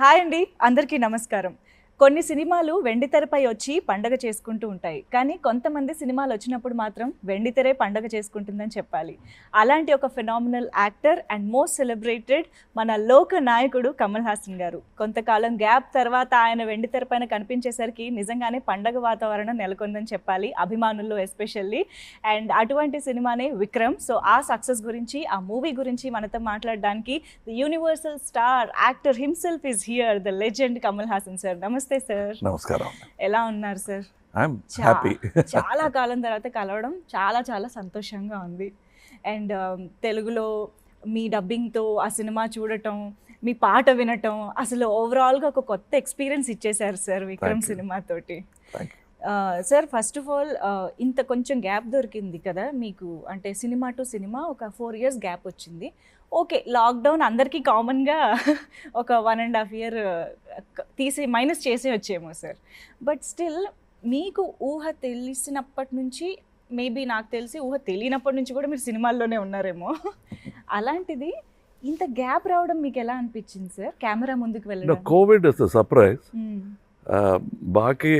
Hi అండి, అందరికీ నమస్కారం. కొన్ని సినిమాలు వెండితెరపై వచ్చి పండగ చేసుకుంటూ ఉంటాయి. కానీ కొంతమంది సినిమాలు వచ్చినప్పుడు మాత్రం వెండితెరే పండగ చేసుకుంటుందని చెప్పాలి. అలాంటి ఒక phenomenal actor and most celebrated మన లోక నాయకుడు కమల్ హాసన్ గారు. కొంతకాలం గ్యాప్ తర్వాత ఆయన వెండితెర పైన కనిపించేసరికి నిజంగానే పండగ వాతావరణం నెలకొందని చెప్పాలి, అభిమానుల్లో ఎస్పెషల్లీ. అండ్ అటువంటి సినిమానే విక్రమ్. సో ఆ సక్సెస్ గురించి, ఆ మూవీ గురించి మనతో మాట్లాడడానికి the universal star actor himself is here, the legend Kamal Haasan sir. నమస్తే సార్. నమస్కారం. ఎలా ఉన్నారు సార్? I'm happy. చాలా కాలం తర్వాత కలవడం చాలా చాలా సంతోషంగా ఉంది. అండ్ తెలుగులో మీ డబ్బింగ్తో ఆ సినిమా చూడటం, మీ పాట వినటం, అసలు ఓవరాల్గా ఒక కొత్త ఎక్స్పీరియన్స్ ఇచ్చేశారు సార్ విక్రమ్ సినిమాతోటి. సార్, ఫస్ట్ ఆఫ్ ఆల్ ఇంత కొంచెం గ్యాప్ దొరికింది కదా మీకు, అంటే సినిమా టు సినిమా ఒక 4 years గ్యాప్ వచ్చింది. ఓకే, లాక్డౌన్ అందరికీ కామన్గా ఒక 1.5 year తీసి మైనస్ చేసి వచ్చేమో సార్. బట్ స్టిల్ మీకు ఊహ తెలిసినప్పటి నుంచి, మేబీ నాకు తెలిసి ఊహ తెలియనప్పటి నుంచి కూడా మీరు సినిమాల్లోనే ఉన్నారేమో. అలాంటిది ఇంత గ్యాప్ రావడం మీకు ఎలా అనిపించింది సార్? కెమెరా ముందుకు వెళ్ళడం. Covid is a surprise. బాకీ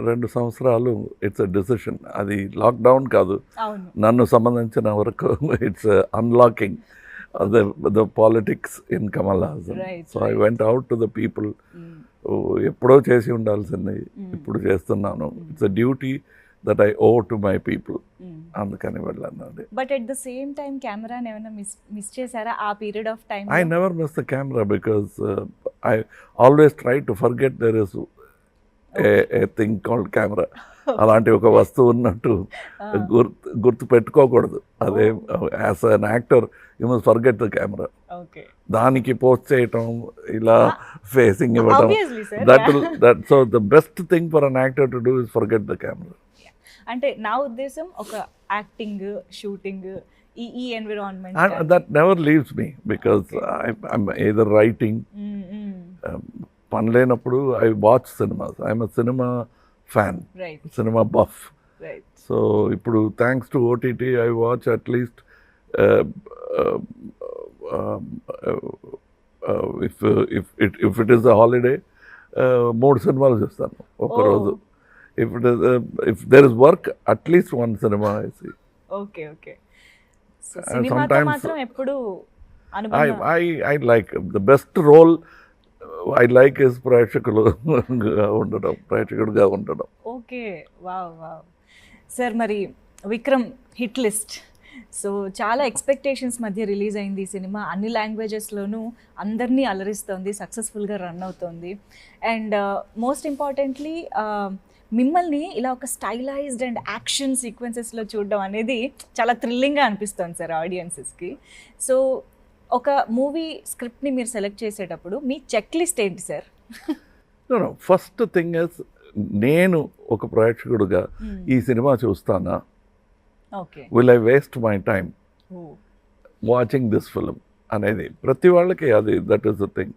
2 సంవత్సరాలు ఇట్స్ అ డెసిషన్. అది లాక్డౌన్ కాదు, నన్ను సంబంధించిన వరకు it's unlocking the politics in Kamal Haasan. So I went out to the people. ఎప్పుడో చేసి ఉండాల్సింది ఇప్పుడు చేస్తున్నాను. It's a duty that I owe to my people. అందుకని వెళ్ళాను. But at the same time కెమెరాని ఏమైనా మిస్ చేశారా ఆ period of time? I never miss the camera because I always try to forget there is a thing called camera. అలాంటి ఒక వస్తువు ఉన్నట్టు గుర్తు పెట్టుకోకూడదు. అదే as an actor you must forget the camera. దానికి పోస్ట్ చేయటం, ఇలా ఫేసింగ్ ఇవ్వటం, that so the best thing for an actor to do is forget the camera. అంటే నా ఉద్దేశం ఒక యాక్టింగ్, షూటింగ్, ఈ environment that never leaves me because I'm either writing. పని లేనప్పుడు I watch cinemas. I'm a cinema fan, cinema buff. So ఇప్పుడు thanks to OTT I watch at least if it is a holiday 3 సినిమాలు చూస్తాను ఒక్కరోజు. If there is work at least 1 cinema I see. Okay okay. So సినిమాతో మాత్రం ఎప్పుడు I like the best role I like is ప్రేక్షకుడుగా ఉండడం. Okay, wow wow. Sir, మరి Vikram hit list. So చాలా ఎక్స్పెక్టేషన్స్ మధ్య రిలీజ్ అయింది ఈ సినిమా. అన్ని లాంగ్వేజెస్లోనూ అందరినీ అలరిస్తోంది, సక్సెస్ఫుల్గా రన్ అవుతోంది. అండ్ మోస్ట్ ఇంపార్టెంట్లీ మిమ్మల్ని ఇలా ఒక స్టైలైజ్డ్ అండ్ యాక్షన్ సీక్వెన్సెస్లో చూడడం అనేది చాలా థ్రిల్లింగ్గా అనిపిస్తుంది సార్ ఆడియన్సెస్కి. సో ఒక మూవీ స్క్రిప్ట్ని మీరు సెలెక్ట్ చేసేటప్పుడు మీ చెక్ లిస్ట్ ఏంటి సార్? ఫస్ట్ థింగ్ ఇస్, నేను ఒక ప్రేక్షకుడుగా ఈ సినిమా చూస్తానా, will I waste my time watching this film అనేది ప్రతి వాళ్ళకి అది దట్ ఈస్ ద థింగ్.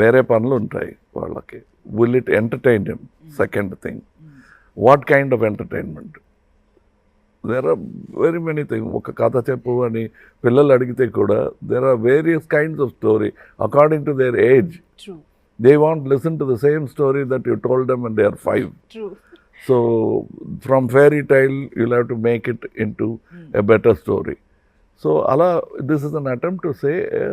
వేరే పనులు ఉంటాయి వాళ్ళకి. Will it entertain him? Second thing, what kind of entertainment? There are very many thing. ఒక కథ చెప్పు అని పిల్లలు అడిగితే కూడా there are various kinds of story according to their age. They won't listen to the same story that you told them when they are 5. True. So from fairy tale you'll have to make it into a better story. So this is an attempt to say a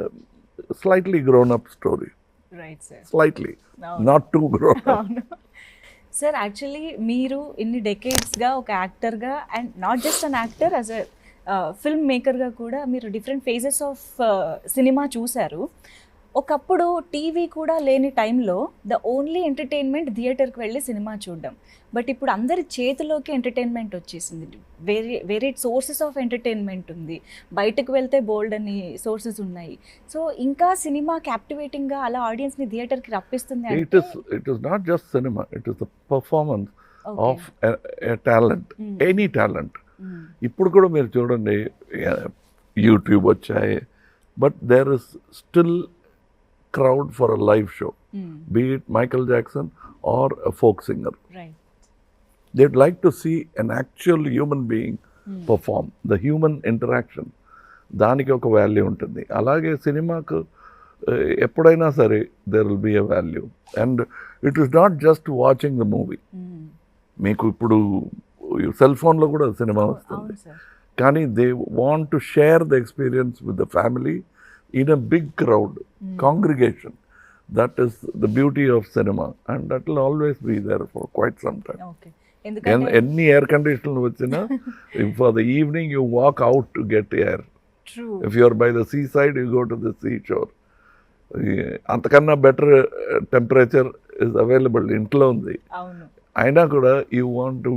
slightly grown up story. Right, sir. Slightly. No. Not too grown up. No. Sir, actually మీరు ఇన్ని డెకేడ్స్గా ఒక యాక్టర్గా, and not just an actor, as a film మేకర్గా కూడా మీరు different phases of cinema చూశారు. ఒకప్పుడు టీవీ కూడా లేని టైంలో ద ఓన్లీ ఎంటర్టైన్మెంట్ థియేటర్కి వెళ్ళి సినిమా చూడడం. బట్ ఇప్పుడు అందరి చేతిలోకి ఎంటర్టైన్మెంట్ వచ్చేసింది. వేరే సోర్సెస్ ఆఫ్ ఎంటర్టైన్మెంట్ ఉంది. బయటకు వెళ్తే బోల్డ్ అని సోర్సెస్ ఉన్నాయి. సో ఇంకా సినిమా క్యాప్టివేటింగ్గా అలా ఆడియన్స్ని థియేటర్కి రప్పిస్తుంది. It is not just cinema, it is the performance of a talent, any talent. ఇప్పుడు కూడా మీరు చూడండి, యూట్యూబ్ వచ్చాయి, but there is still crowd for a live show, be it Michael Jackson or a folk singer. Right. They'd like to see an actual human being perform, the human interaction. దానికి ఒక value ఉంటుంది. అలాగే సినిమాకు ఎప్పుడైనా సరే there will be a value. And it is not just watching the movie. మీకు ఇప్పుడు cell ఫోన్లో కూడా సినిమా వస్తుంది, కానీ they want to share the experience with the family in a big crowd congregation. That is the beauty of cinema, and that will always be there for quite some time. Okay. Any air conditioner vachina, if for the evening you walk out to get air. True. If you are by the seaside, you go to the seashore. Antakanna better temperature is available intlo undi. Avunu. Aina kuda you want to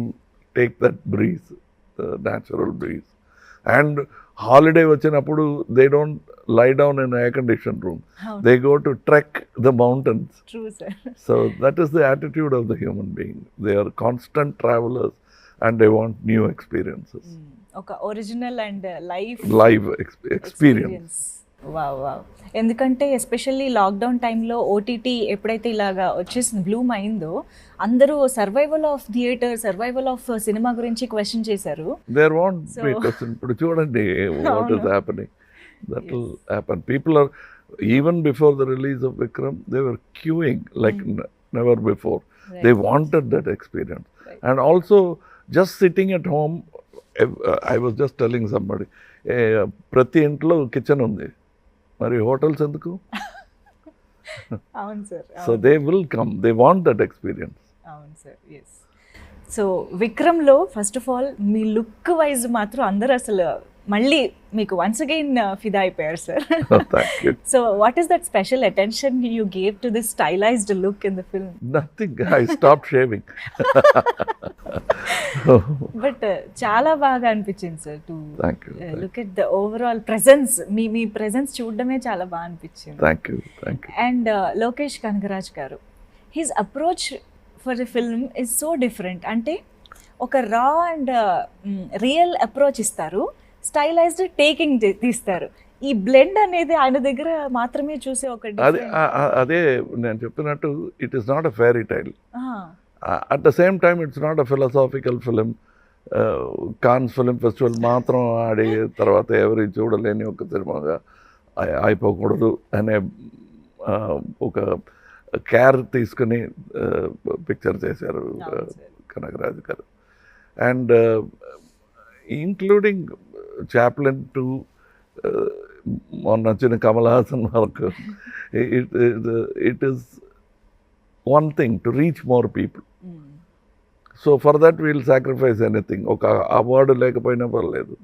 take that breeze, the natural breeze. And holiday vachinappudu they don't lie down in an air-conditioned room. They go to trek the mountains. True, sir. So that is the attitude of the human being. They are constant travelers and they want new experiences. Okay, original and live experience. Wow wow. ఎందుకంటే especially lockdown టైంలో OTT ఎప్పుడైతే ఇలాగా వచ్చేసి Bloom అయిందో అందరూ survival of theatre, survival of cinema గురించి question చేశారు. There won't be question. ఇప్పుడు చూడండి what is happening. That will happen. People are, even before the release of Vikram, they were queuing like never before. Right. They wanted that experience. Right. And also just sitting at home, I was just telling somebody, ప్రతి ఇంట్లో kitchen ఉంది, మరి hotels ఎందుకు? అవును sir. So they will come, they want that experience. అవును sir. Yes. So విక్రమ్లో first of all మీ look wise మాత్రం అందరూ అసలు మళ్ళీ మీకు వన్స్ అగైన్ ఫిదా అయిపోయారు sir. So what is that special attention you gave to this stylised look in the film? Nothing, I stop shaving. But చాలా బాగా అనిపించింది sir to look at the overall presence. మీ ప్రెజెన్స్ చూడడమే చాలా బాగా అనిపించింది. అండ్ లోకేష్ కనగరాజ్ గారు, his approach for the film is so different. అంటే ఒక రా అండ్ రియల్ అప్రోచ్ ఇస్తారు, స్టైలైజ్డ్ టేకింగ్ తీస్తారు. ఈ బ్లెండ్ అనేది ఆయన దగ్గర మాత్రమే చూసే ఒక అదే నేను చెప్పినట్టు it is not a fairy tale. At the same time it's not a philosophical film. Cannes film festival మాత్రం ఆడి తర్వాత ఎవరి చూడలేని ఒక సినిమాగా అయిపోకూడదు అనే ఒక కేర్ తీసుకుని పిక్చర్ చేశారు కనగరాజు గారు. అండ్ ఇంక్లూడింగ్ చాప్లిన్ టు మొన్న వచ్చిన కమల్ హాసన్ వరకు, it is one thing to reach more people. So for that we'll sacrifice anything. ఒక అవార్డు లేకపోయినా పర్లేదు,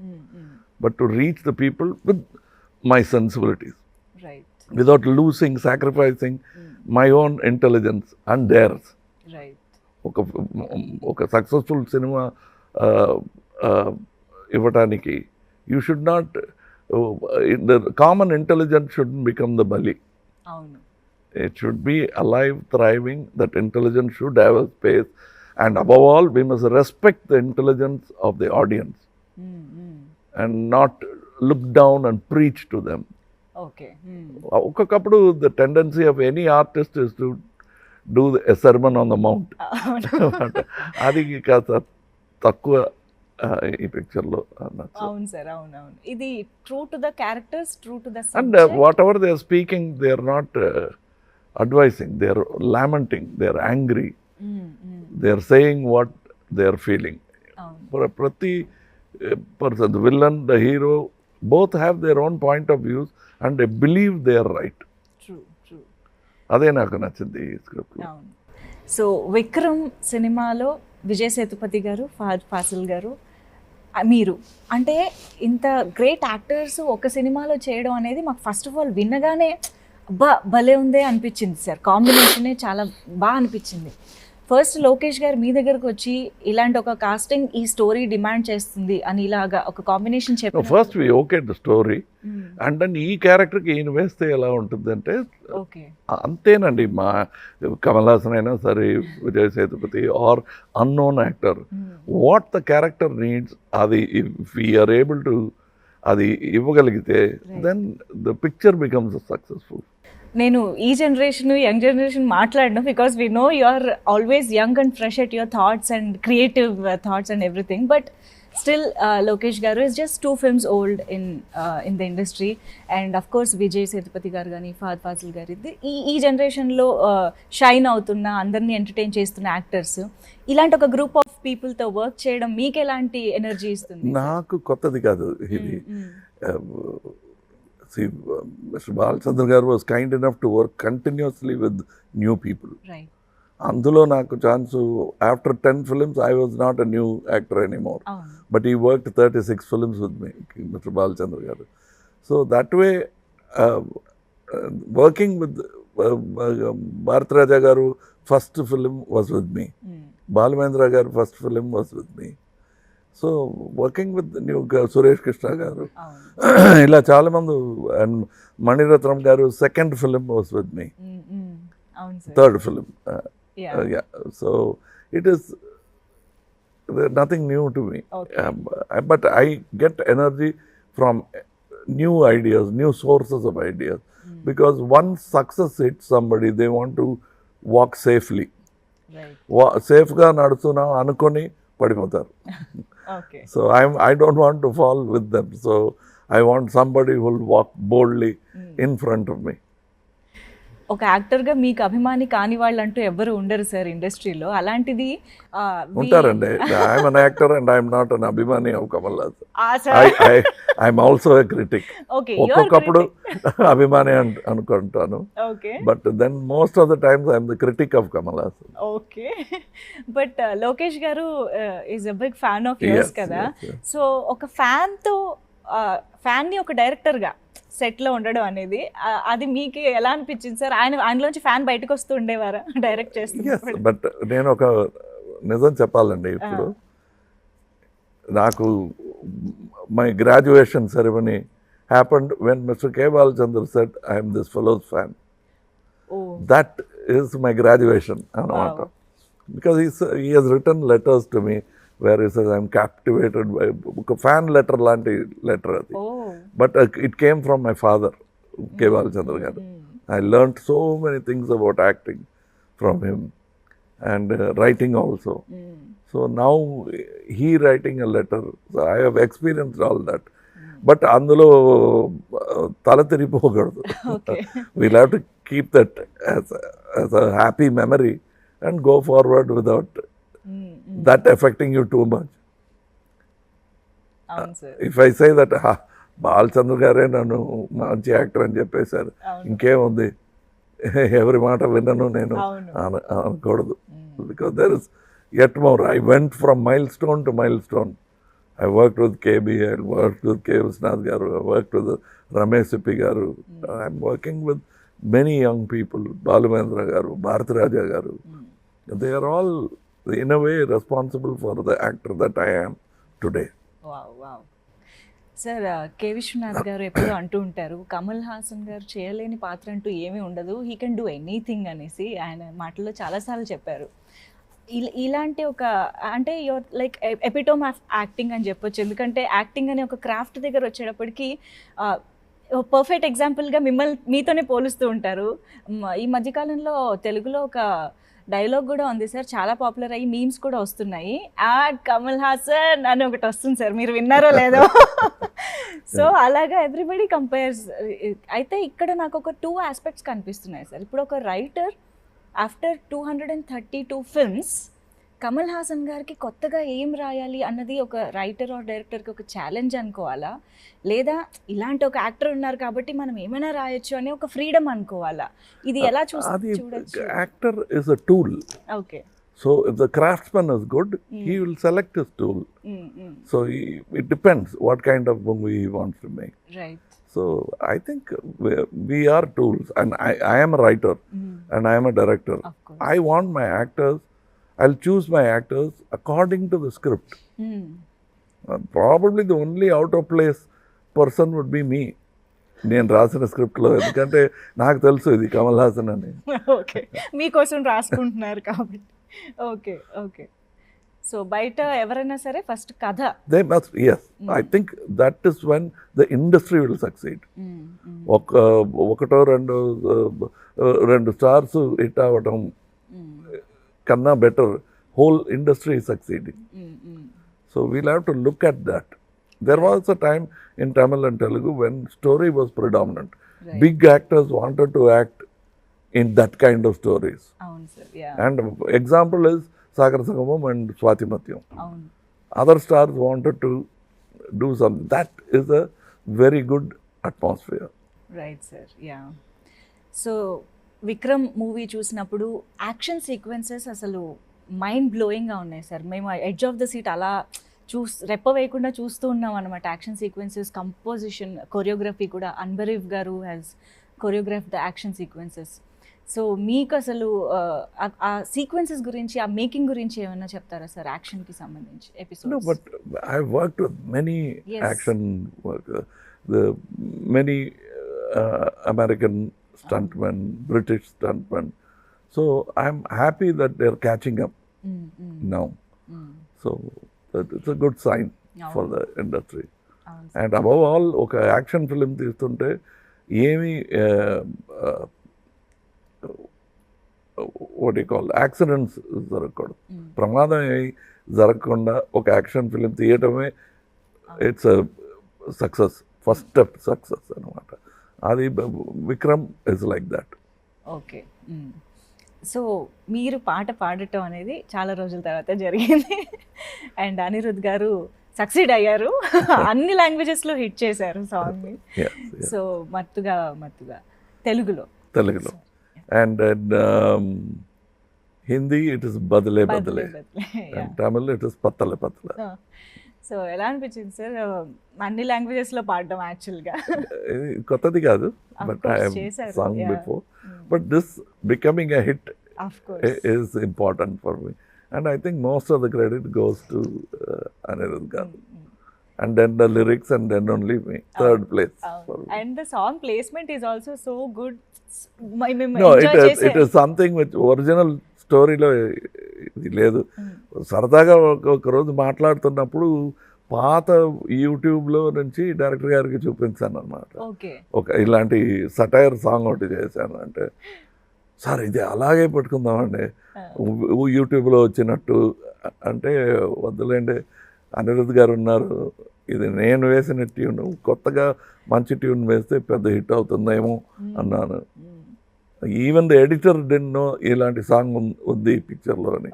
but to reach the people with my sensibilities, without losing, sacrificing my own intelligence and dares. ఒక successful సినిమా ఇవ్వటానికి you should not, the common intelligence shouldn't become the bully. It should be alive, thriving. That intelligence should have a space, and above all we must respect the intelligence of the audience and not look down and preach to them. Okakappudu the tendency of any artist is to do a sermon on the mount. Adi kasa takkuva ఈ పిక్చర్లో. అవును sir, అవునవును. ఇది true to the characters, true to the subject. And whatever they are speaking, they are not advising, they are lamenting, they are angry, they are saying what they are feeling. ప్రతి person, the villain, the hero, both have their own point of views and they believe they are right. అదే నాకు నచ్చింది ఈ script. So Vikram సినిమాలో విజయ్ సేతుపతి గారు, Fahadh fossil గారు, మీరు అంటే ఇంత గ్రేట్ యాక్టర్స్ ఒక సినిమాలో చేయడం అనేది మాకు ఫస్ట్ ఆఫ్ ఆల్ విన్నగానే భలే ఉందే అనిపించింది సార్. కాంబినేషనే చాలా బాగా అనిపించింది. ఫస్ట్ లోకేష్ గారు మీ దగ్గరకు వచ్చి ఇలాంటి ఒక కాస్టింగ్ ఈ స్టోరీ డిమాండ్ చేస్తుంది అని ఇలాగా ఒక కాంబినేషన్ చెప్పారు. First we okay the story, and then ఈ క్యారెక్టర్కి ఈయన వేస్తే ఎలా ఉంటుంది అంటే అంతేనండి. మా కమల్ హాసన్ అయినా సరే, Vijay Sethupathi or unknown actor, what the character needs అది ఇఫ్ వీఆర్ ఏబుల్ టు అది ఇవ్వగలిగితే then the picture becomes successful. నేను ఈ జనరేషన్, యంగ్ జనరేషన్ మాట్లాడను, because we know you are always young and fresh at your thoughts and creative thoughts and everything. But still Lokesh garu is just 2 films old in the industry. And of course Vijay Sethupathi garu కానీ ఫహద్ ఫాజిల్ గారు ఈ జనరేషన్లో shine అవుతున్న, అందరినీ entertain చేస్తున్న actors. ఇలాంటి ఒక group of పీపుల్తో work చేయడం మీకు ఎలాంటి ఎనర్జీ ఇస్తుంది? నాకు కొత్తది కాదు ఇది. Mr. Balachandra garu was kind enough to work continuously with new people. Right. అందులో నాకు chance after 10 films I was not a new actor anymore. But he worked 36 films with me, Mr. Balachandra garu. So that way, working with Bharat Raja garu first film was with me. Balamendra garu first film was with me. So working with new Suresh Krishna గారు, ఇలా చాలా మంది, and Mani Ratnam గారు second film was with me, third film. So it is nothing new to me, but I get energy from new ideas, new sources of ideas, because once success hit somebody they want to walk safely. సేఫ్గా నడుస్తున్నాం అనుకొని పడిపోతారు. So I don't want to fall with them. So I want somebody who will walk boldly in front of me. ఒక యాక్టర్గా మీకు అభిమాని కాని వాళ్ళు అంటూ ఎవరు ఉండరు సార్ ఇండస్ట్రీలో. అలాంటిది ఉంటారండి. I'm an actor and I'm not an అభిమాని of Kamal Haasan. I'm also a critic. ఒక్కొక్కప్పుడు అభిమాని అనుకుంటాను, but then most of the times I'm the critic of Kamal Haasan. Okay, but Lokesh garu is a big fan of yours కదా. So ఒక ఫ్యాన్ని ఒక డైరెక్టర్గా సెట్లో ఉండడం అనేది, అది మీకు ఎలా అనిపించింది సార్? ఆయనలోంచి ఫ్యాన్ బయటకు వస్తూ ఉండేవారా డైరెక్ట్ చేస్తూ? బట్ నేను ఒక నిజం చెప్పాలండి, ఇప్పుడు నాకు my graduation ceremony happened when mister K Balachandra said I'm this fellow's fan. That is my graduation అన్నమాట. Because he has return letters to me where he says I'm captivated by a fan letter lanti letter adi. But it came from my father, K. Balachandra garu. I learnt so many things about acting from him, and writing also. So now he writing a letter, so I have experienced all that. But అందులో తల తిరిగిపోకూడదు. We'll have to keep that as a happy memory and go forward without that affecting you too much. If I say that Balachandra గారే నన్ను మంచి actor అని చెప్పేశారు, ఇంకేముంది, ఎవరి మాట విన్నను నేను అనకూడదు. Because there is yet more. I went from milestone to milestone. I worked with KB, I worked with K. Visnath garu, I worked with Ramesh Sippi garu. I'm working with many young people, Balamendra garu, Bharat Raja garu. They are all in a way responsible for the actor that I am today. Wow. Sir, K Viswanath garu ఎప్పుడూ అంటూ ఉంటారు, కమల్ హాసన్ గారు చేయలేని పాత్ర అంటూ ఏమీ ఉండదు, he can do anything అనేసి ఆయన మాటల్లో చాలాసార్లు చెప్పారు. ఇలాంటి ఒక, అంటే your like epitome of acting అని చెప్పొచ్చు. ఎందుకంటే యాక్టింగ్ అనే ఒక క్రాఫ్ట్ దగ్గర వచ్చేటప్పటికి పర్ఫెక్ట్ ఎగ్జాంపుల్గా మీతోనే పోలుస్తూ ఉంటారు. ఈ మధ్యకాలంలో తెలుగులో ఒక డైలాగ్ కూడా ఉంది సార్, చాలా పాపులర్ అయ్యి మీమ్స్ కూడా వస్తున్నాయి, కమల్ హాసన్ అని ఒకటి వస్తుంది సార్, మీరు విన్నారో లేదో. సో అలాగా ఎవ్రీబడి కంపేర్స్. అయితే ఇక్కడ నాకు ఒక 2 ఆస్పెక్ట్స్ కనిపిస్తున్నాయి సార్. ఇప్పుడు ఒక writer after 232 films Kamal Haasan గారికి కొత్తగా ఏం రాయాలి అన్నది ఒక రైటర్ ఆర్ డైరెక్టర్కి ఒక ఛాలెంజ్ అనుకోవాలా, లేదా ఇలాంటి ఒక యాక్టర్ ఉన్నారు కాబట్టి మనం ఏమైనా రాయొచ్చు అని ఒక ఫ్రీడమ్ అనుకోవాలా? ఇది ఎలా చూడొచ్చు? Actor is a tool. Okay. So if the craftsman is good, he will select his tool. So it depends what kind of movie he wants to make. Right. So I think we are tools, and I am a writer and I am a director. I want my actors, I'll choose my actors according to the script. Probably the only out of place person would be me. నేను రాసిన స్క్రిప్ట్లో, ఎందుకంటే నాకు తెలుసు ఇది కమల్ హాసన్ అని. Okay, మీకోసం రాసుకుంటున్నారు కాబట్టి. ఓకే. సో బయట ఎవరైనా సరే ఫస్ట్ కథ. They must, yes. I think that is when the industry will succeed. ఒకటో రెండు స్టార్స్ హిట్ అవ్వటం కన్నా better whole industry succeeding. So we'll have to look at that. There was a time in Tamil and Telugu when story was predominant. Right. Big actors wanted to act in that kind of stories. అవును sir, yeah, And example is Sagar Sangamam and Swatimatyam. అవును, Other stars wanted to do something. That is a very good atmosphere. Right sir, yeah. So Vikram movie చూసినప్పుడు action sequences అసలు mind బ్లోయింగ్గా ఉన్నాయి sir. మేము edge of the seat అలా రెప్ప వేయకుండా చూస్తూ ఉన్నాం అనమాట. యాక్షన్ సీక్వెన్సెస్, కంపోజిషన్, కొరియోగ్రఫీ కూడా అన్బరీఫ్ గారు has choreograph the action sequences. So మీకు అసలు ఆ సీక్వెన్సెస్ గురించి, ఆ మేకింగ్ గురించి ఏమైనా చెప్తారా సార్ యాక్షన్కి సంబంధించి episode? No, but I've worked with many Yes. action workers, the many American stuntmen, British stuntmen. So I'm happy that they're catching up now. So it's a good sign for the industry. And above all, okay, action film తీస్తుంటే ఏమి what do you call accidents జరగకూడదు. ప్రమాదం జరగకుండా ఒక action film తీయటమే it's success, first step success అనమాట. అది Vikram is like that. Okay. So మీరు పాట పాడటం అనేది చాలా రోజుల తర్వాత జరిగింది అండ్ అనిరుద్ గారు సక్సీడ్ అయ్యారు. అన్ని లాంగ్వేజెస్లో హిట్ చేశారు సాంగ్ని. సో మత్తుగా తెలుగులో అండ్ హిందీ ఇట్ ఇస్ బదలే బదలే, అండ్ తమిళ్ ఇట్ ఇస్ పత్తలే పత్తలే. సో ఎలా అనిపించింది సార్ అన్ని లాంగ్వేజెస్లో పాడడం? యాక్చువల్గా కొత్తది కాదు, but I have song before, but this becoming a hit is important for me, and I think most of the credit goes to Anirudh Garu, and then the lyrics, and then only me, third place for me. And the song placement is also so good. No, it is something which original స్టోరీలో ఇది లేదు. సరదాగా ఒక రోజు మాట్లాడుతున్నప్పుడు పాత యూట్యూబ్లో నుంచి డైరెక్టర్ గారికి చూపించాను అనమాట. ఒక ఇలాంటి సటైర్ సాంగ్ ఒకటి చేశాను. అంటే సార్ ఇది అలాగే పెట్టుకుందామండి యూట్యూబ్లో వచ్చినట్టు అంటే, వద్దులేండి అనిరుద్ గారు ఉన్నారు, ఇది నేను వేసిన ట్యూన్, కొత్తగా మంచి ట్యూన్ వేస్తే పెద్ద హిట్ అవుతుందేమో అన్నాను. Even the editor then no ఇలాంటి సాంగ్ ఉంది ఈ పిక్చర్లో అని.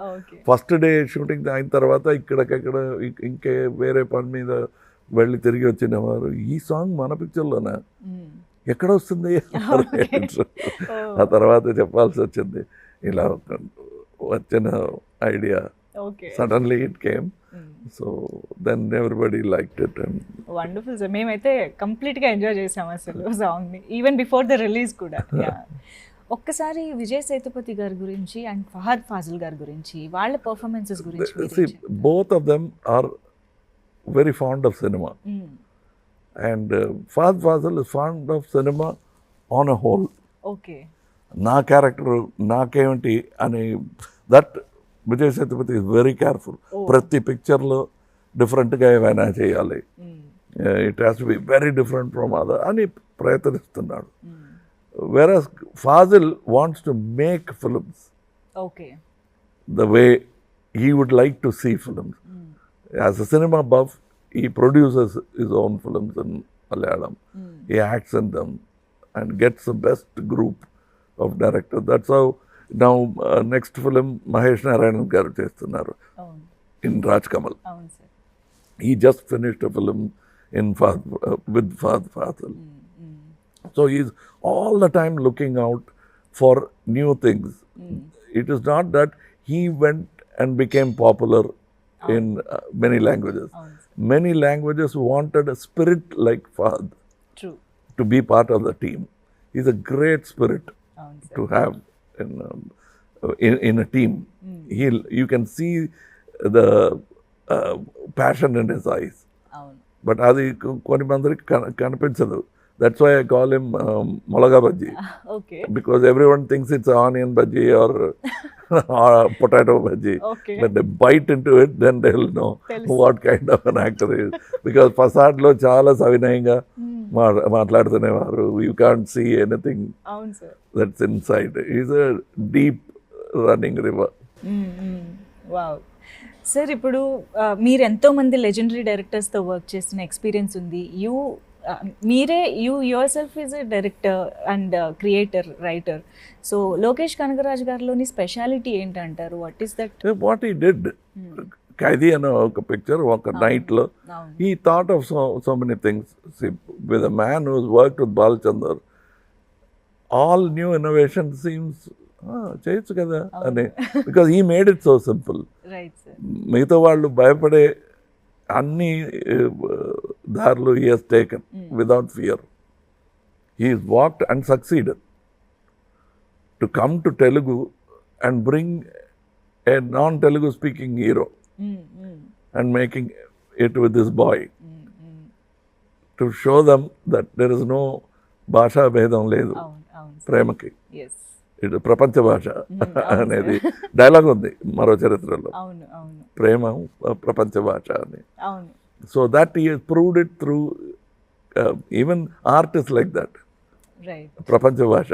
ఫస్ట్ డే షూటింగ్ అయిన తర్వాత ఇక్కడికక్కడ ఇంకే వేరే పని మీద వెళ్ళి తిరిగి వచ్చిన వారు, ఈ సాంగ్ మన పిక్చర్లోనా, ఎక్కడ వస్తుంది? ఆ తర్వాత చెప్పాల్సి వచ్చింది, ఇలా వచ్చిన idea suddenly it came. So then everybody liked it. And wonderful sir, మేమైతే కంప్లీట్గా ఎంజాయ్ చేసాం అసలు సాంగ్ని, ఈవెన్ బిఫోర్ ద రిలీజ్ కూడా. ఒక్కసారి విజయ్ సేతుపతి గారి గురించి అండ్ ఫహద్ ఫాజిల్ గారి గురించి, వాళ్ళ పర్ఫార్మెన్సెస్ గురించి. Both of them are very fond of సినిమా. And Fahad Fazil is fond of cinema on a whole. Okay. నా క్యారెక్టర్ నాకేమిటి అని, that Vijay Sethupathi is very careful. ప్రతి పిక్చర్లో డిఫరెంట్గా ఏమైనా చేయాలి, it has to be very different from other అని ప్రయత్నిస్తున్నాడు. Whereas Faasil wants to make films the way he would like to see films. As a cinema buff, he produces his own films in Malayalam. He acts in them and gets the best group of directors. That's how now next film Mahesh Narayanan garu chestunnaru in Raj Kamal. He just finished a film in with Fahad Fazil. So he's all the time looking out for new things. It is not that he went and became popular in many languages. Many languages wanted a spirit like Fahad to be part of the team. He's a great spirit to have in a team. You can see the passion in his eyes. But అది కొన్ని మందికి కనిపించదు. That's why I call him Molaga Bhaji. Because everyone thinks it's onion bhaji or potato bhaji. When they bite into it, then they'll know what kind of an actor he is. Because facade lo chaala savinayanga maatladutunevaru. You can't see anything that's inside. He's a deep running river. Wow. Sir ఇప్పుడు మీరు ఎంతోమంది legendary డైరెక్టర్స్తో work చేసిన experience ఉంది. మీరే yourself is a director and creator, writer. So Lokesh Kanagaraj గారిలోని speciality ఏంటంటారు? What is that? What he did, Khaidi అనే ఒక పిక్చర్ ఒక నైట్లో he thought of so many things. With a man who's worked with Balachander, all new innovation seems చేయొచ్చు కదా అని, because he made it so simple. మిగతా వాళ్ళు భయపడే అన్ని దారులు he has taken without fear. He walked and succeeded to come to Telugu and bring a non-Telugu speaking hero and making it with this boy to show them that there is no bhasha bhedam ledu ప్రేమకి. ఇటు ప్రపంచ భాష అనేది dialogue ఉంది మరో చరిత్రలో, ప్రేమ ప్రపంచ భాష అని. So that he has proved it through even art is like that, ప్రపంచ భాష.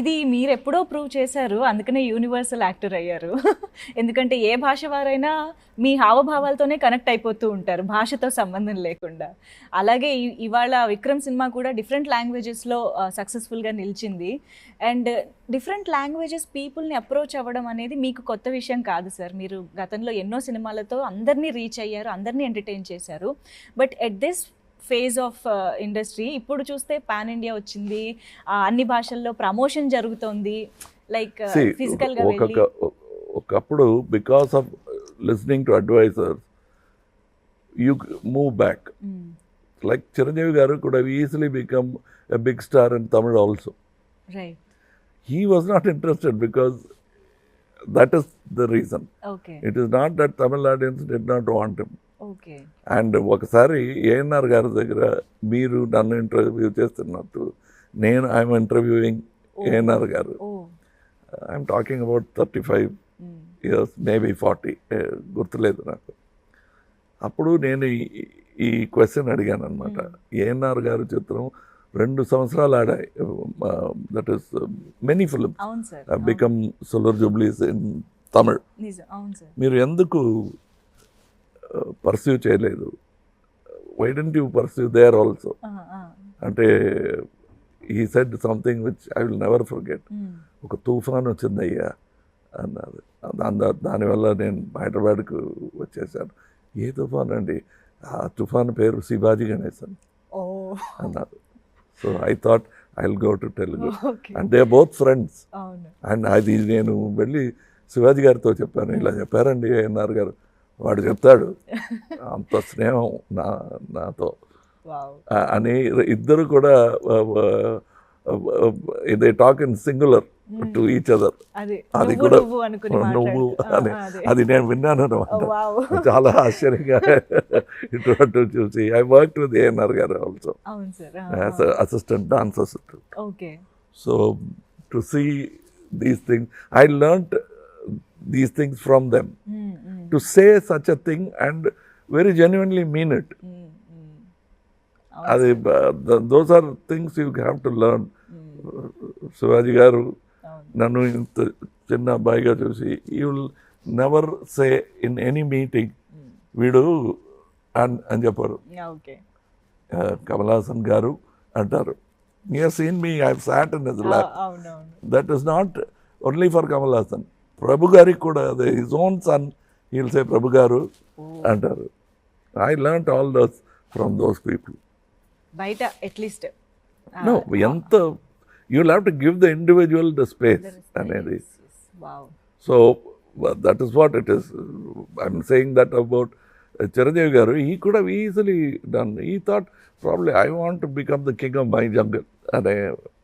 ఇది మీరు ఎప్పుడో ప్రూవ్ చేశారు, అందుకనే యూనివర్సల్ యాక్టర్ అయ్యారు. ఎందుకంటే ఏ భాష వారైనా మీ హావభావాలతోనే కనెక్ట్ అయిపోతూ ఉంటారు, భాషతో సంబంధం లేకుండా. అలాగే ఇవాళ విక్రమ్ సినిమా కూడా డిఫరెంట్ లాంగ్వేజెస్లో సక్సెస్ఫుల్గా నిలిచింది. అండ్ డిఫరెంట్ లాంగ్వేజెస్ పీపుల్ని అప్రోచ్ అవ్వడం అనేది మీకు కొత్త విషయం కాదు సార్. మీరు గతంలో ఎన్నో సినిమాలతో అందరినీ రీచ్ అయ్యారు, అందరినీ ఎంటర్టైన్ చేశారు. But at this phase of industry ఇప్పుడు చూస్తే పాన్ ఇండియా వచ్చింది, అన్ని భాషల్లో ప్రమోషన్ జరుగుతోంది. లైక్ ఫిజికల్గా ఒకప్పుడు because of listening to advisers you move back. Like Chiranjeevi garu could have easily become a big star in Tamil also. Right. He was not interested because that is the reason. Okay. It is not that Tamil audience did not want him. Okay. And ఒకసారి ఏఎన్ఆర్ గారి దగ్గర మీరు నన్ను interview చేస్తున్నట్టు నేను I'm interviewing ANR గారు. I'm talking about 35 years, maybe 40, గుర్తులేదు నాకు. అప్పుడు నేను ఈ క్వశ్చన్ అడిగాను అనమాట. ఏఎన్ఆర్ గారి చిత్రం 2 సంవత్సరాలు ఆడాయి, that is many films become silver jubilees in Tamil. మీరు ఎందుకు పర్సూ చేయలేదు? Why don't you pursue there also అంటే he said something which I will never forget. ఒక తుఫాన్ వచ్చిందయ్యా అన్నారు. దానివల్ల నేను హైదరాబాద్కు వచ్చేసాను. ఏ తుఫాన్ అండి? ఆ తుఫాన్ పేరు శివాజీ గణేశన్ అన్నారు. So I thought I will go to Telugu and they are both friends. And అది నేను వెళ్ళి శివాజీ గారితో చెప్పాను, ఇలా చెప్పారండి ఏఎన్ఆర్ గారు. వాడు చెప్తాడు అంత స్నేహం నాతో అని. ఇద్దరు కూడా they talk in singular to each other. అది కూడా నువ్వు అని అది నేను విన్నాను అనమాట. చాలా ఆశ్చర్యంగా ఇటువంటి చూసి I work with ANR garu also as assistant, dance assistant. So to see these things I learned these things from them. To say such a thing and very genuinely mean it. Those are things you have to learn. Shivaji garu nannu inta chinna abbayiga chusi, you will never say in any meeting veedu and chepparu. Okay. Kamal Haasan garu antaru. You have seen me, I have sat in his lap. That is not only for Kamal Haasan. Prabhu గారికి కూడా అదే, his own son he will say Prabhu garu అంటారు. I learned all those from those people. బయట at least నో ఎంత you will have to give the individual the space అనేది. So that is what it is. I'm saying that about Chiranjeevi garu. He could have easily done. He thought probably I want to become the king of my jungle అనే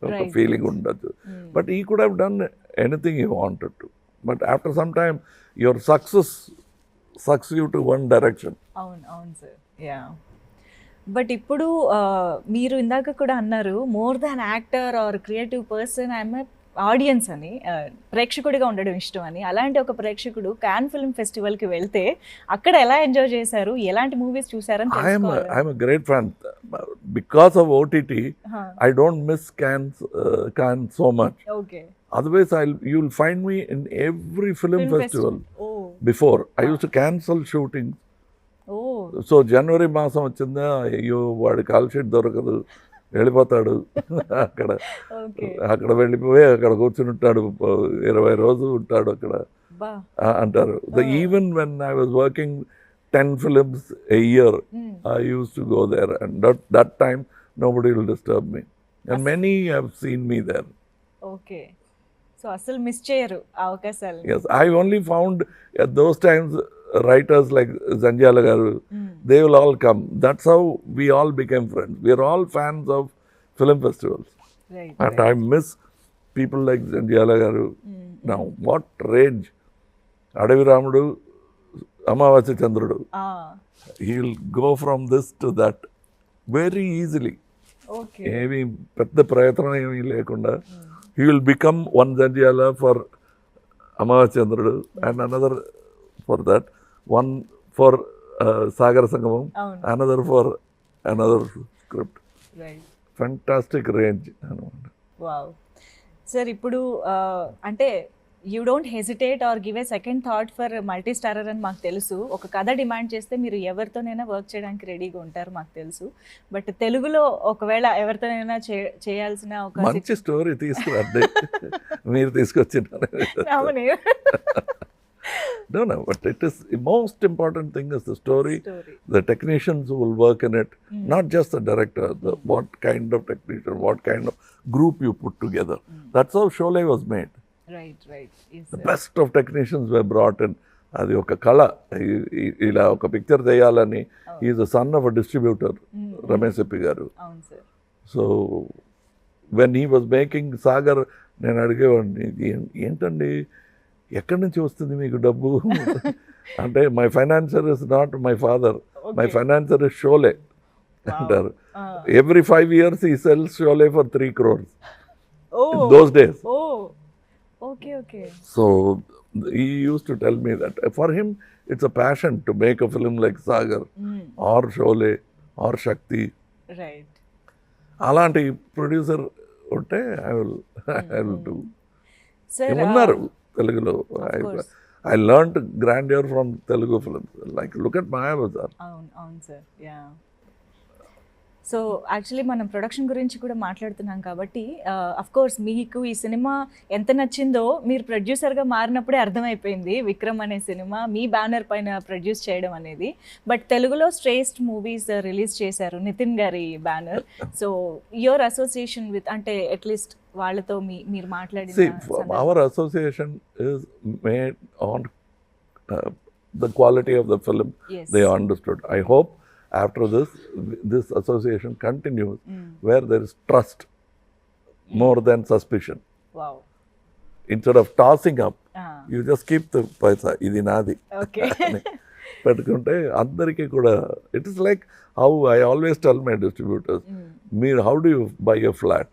ఒక feeling ఉండొచ్చు. But he could have done anything he wanted to. But after some time, your success sucks you to one direction. అవును sir. Yeah. But ఇప్పుడు మీరు ఇందాక కూడా అన్నారు, more than actor are creative person I'm audience అని, ప్రేక్షకుడిగా ఉండడం ఇష్టం అని. అలాంటి ఒక ప్రేక్షకుడు కాన్ ఫిల్మ్ ఫెస్టివల్కి వెళ్తే అక్కడ ఎలా ఎంజాయ్ చేశారు, ఎలాంటి మూవీస్ చూసారని తెలుసుకోవాలి. I'm a great fan. Because of OTT, I don't miss Cannes so much. Okay. Otherwise, you'll find me in every film festival. Oh. Before I use to cancel shooting. Oh so జనవరి మాసం వచ్చిందా, అయ్యో వాడి call sheet దొరకదు, వెళ్ళిపోతాడు. అక్కడ వెళ్ళిపోయి అక్కడ కూర్చుని ఉంటాడు, 20 రోజులు ఉంటాడు అక్కడ అంటారు. Even when I was working 10 films a year, I used to go there, and that time nobody will disturb me, and many have seen me there. Okay, so అసలు మిస్ చేయరు అవకాశాలు. Yes, I only found at those times writers like Zanjala garu, they will all come. That's how we all became friends. We are all fans of film festivals. Right, and right. I miss people like Zanjala garu now. What range! Adavi Ramudu, Amavasya Chandrudu. He will go from this to that very easily. Okay. ఏమి పెద్ద ప్రయత్నం ఏమీ లేకుండా he will become one Zanjala for Amavasya Chandrudu and another for that, one for Sagar Sangamam, another for another script. Right. Fantastic range. Wow. Sir, ఇప్పుడు అంటే you don't hesitate or give a second thought for multi starrer అని మాకు తెలుసు. ఒక కథ demand చేస్తే మీరు ఎవరితోనైనా వర్క్ చేయడానికి రెడీగా ఉంటారు మాకు తెలుసు. బట్ తెలుగులో ఒకవేళ ఎవరితోనైనా చేయాల్సిన ఒక మంచి స్టోరీ తీసుకురండి. మీరు తీసుకొచ్చినారు. No, but it is the most important thing is the story. The technicians who will work in it, not just the director, what kind of technician, what kind of group you put together. That's how Sholay was made. Right. Yes, the best of technicians were brought in. అది ఒక కళ. ఇలా ఒక picture చేయాలని, he is the son of a distributor, Ramesh ఎప్పి గారు. So when he was making Sagar, నేను అడిగేవాడిని, ఏంటండి ఎక్కడి నుంచి వస్తుంది మీకు డబ్బు అంటే, my financier is not my father, my financier is Sholay అంటారు. Every 5 years he sells Sholay for 3 crores in those days. Okay. So he used to tell me that for him it's a passion to make a film like Sagar or Sholay or Shakti. Right. అలాంటి producer ఉంటే I will do. ఏమన్నారు తెలుగులో? I learned grandeur from Telugu films. Like, look at Mayabazar. అవును sir. Yeah. So actually మనం production గురించి కూడా మాట్లాడుతున్నాం కాబట్టి అఫ్కోర్స్ మీకు ఈ సినిమా ఎంత నచ్చిందో మీరు ప్రొడ్యూసర్గా మారినప్పుడే అర్థమైపోయింది. విక్రమ్ అనే సినిమా మీ బ్యానర్ పైన ప్రొడ్యూస్ చేయడం అనేది. బట్ తెలుగులో స్ట్రేస్ట్ మూవీస్ రిలీజ్ చేశారు నితిన్ గారి banner. So your association with, అంటే అట్లీస్ట్ వాళ్ళతో మీరు మాట్లాడిన. Hour association is made on the quality of the film. Yes. They understood. I hope after this association continues where there is trust more than suspicion. Wow. Instead of tossing up, you just keep the paisa, idi nadi. Okay. పెట్టుకుంటే అందరికీ కూడా, it is like how I always tell my distributors, how do you buy a flat?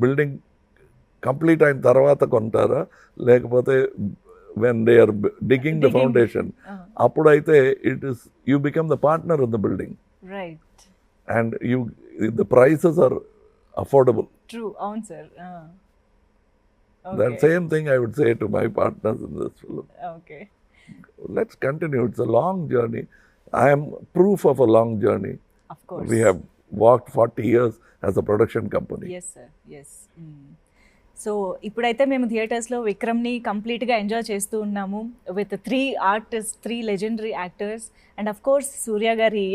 Building complete అయిన తర్వాత కొంటారా, లేకపోతే when they are digging the foundation, appudaithe it is, you become the partner in the building. Right. And the prices are affordable. True. Avun sir. Okay. That same thing I would say to my partners in this film. Okay. Let's continue. It's a long journey. I am proof of a long journey. Of course. We have walked 40 years as a production company. Yes sir. Yes. So ఇప్పుడైతే మేము థియేటర్స్లో విక్రమ్ని కంప్లీట్గా enjoy చేస్తూ ఉన్నాము with 3 artist, 3 legendary actors, and of course Suriya గారి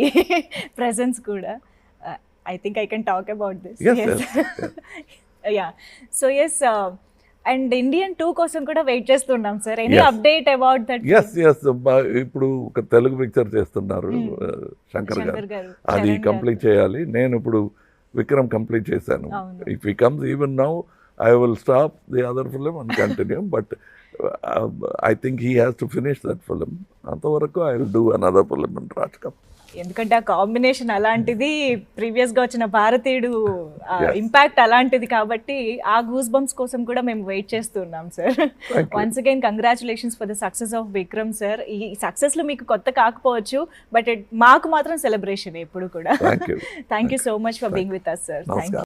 presence కూడా. I think I can talk about this. Yeah. So yes, and Indian 2 కోసం కూడా వెయిట్ చేస్తున్నాం sir. Any update about that? Yes. ఇప్పుడు ఒక తెలుగు పిక్చర్ చేస్తున్నారు శంకర్ గారు, అది కంప్లీట్ చేయాలి. నేను ఇప్పుడు విక్రమ్ కంప్లీట్ చేశాను. If he comes even now I will stop the other film and continue, but I think he has to finish that film. Antavaraku I will do another film in Rajkam. ఎందుకంటే ఆ combination అలాంటిది, ప్రీవియస్గా వచ్చిన భారతీయుడు impact అలాంటిది కాబట్టి ఆ goose bumps కోసం కూడా మేము వెయిట్ చేస్తున్నాం sir. Once again congratulations for the success of Vikram sir. ఈ సక్సెస్లో మీకు కొత్త కాకపోవచ్చు, బట్ మాకు మాత్రం సెలబ్రేషన్ ఎప్పుడు కూడా. Thank you so much for being with us sir. Thank you.